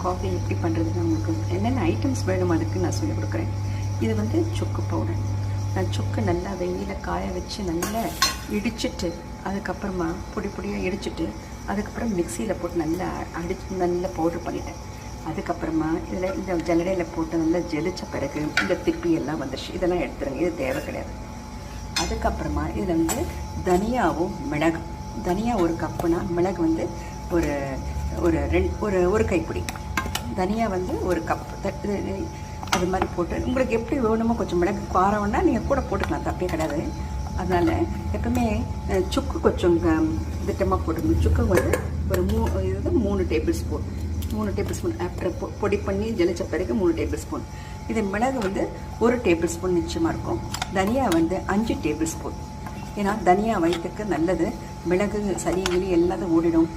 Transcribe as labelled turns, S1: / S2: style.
S1: Coffee எப்படி பண்ணுறதுன்னு உங்களுக்கு என்னென்ன ஐட்டம்ஸ் வேணும் அதுக்கு நான் சொல்லிக் கொடுக்குறேன். இது வந்து சுக்கு பவுடர். நான் சுக்கு நல்லா வெயிலில் காய வச்சு நல்லா இடிச்சிட்டு அதுக்கப்புறமா பொடி பொடியாக இடிச்சிட்டு அதுக்கப்புறம் மிக்சியில் போட்டு நல்லா நல்லா பவுட்ரு பண்ணிட்டேன். அதுக்கப்புறமா இதில் இந்த ஜல்லடையில் போட்டு நல்லா ஜெலிச்ச பிறகு இந்த திப்பி எல்லாம் வந்துடுச்சு. இதெல்லாம் எடுத்துருங்க, இது தேவை கிடையாது. அதுக்கப்புறமா இதில் வந்து தனியாவும் மிளகு, தனியா 1 கப்புனா மிளகு வந்து ஒரு கைப்பிடி, தனியா வந்து 1 கப் அது மாதிரி போட்டு உங்களுக்கு எப்படி வேணுமோ கொஞ்சம் மிளகு காரம்னா நீங்கள் கூட போட்டுக்கலாம், தப்பே கிடையாது. அதனால் எப்பவுமே சுக்கு கொஞ்சம் திட்டமாக போட்டுக்கணும். சுக்கு வந்து ஒரு 3 table spoon, 3 table spoon after பொடி பண்ணி ஜலிச்ச பிறகு 3 டேபிள் ஸ்பூன். இது மிளகு வந்து 1 டேபிள் ஸ்பூன் நிச்சயமாக இருக்கும். தனியா வந்து 5 டேபிள் ஸ்பூன். ஏன்னா தனியா வயிற்றுக்கு நல்லது. மிளகு சளி கிளி எல்லாத்தையும் ஓடிடும்.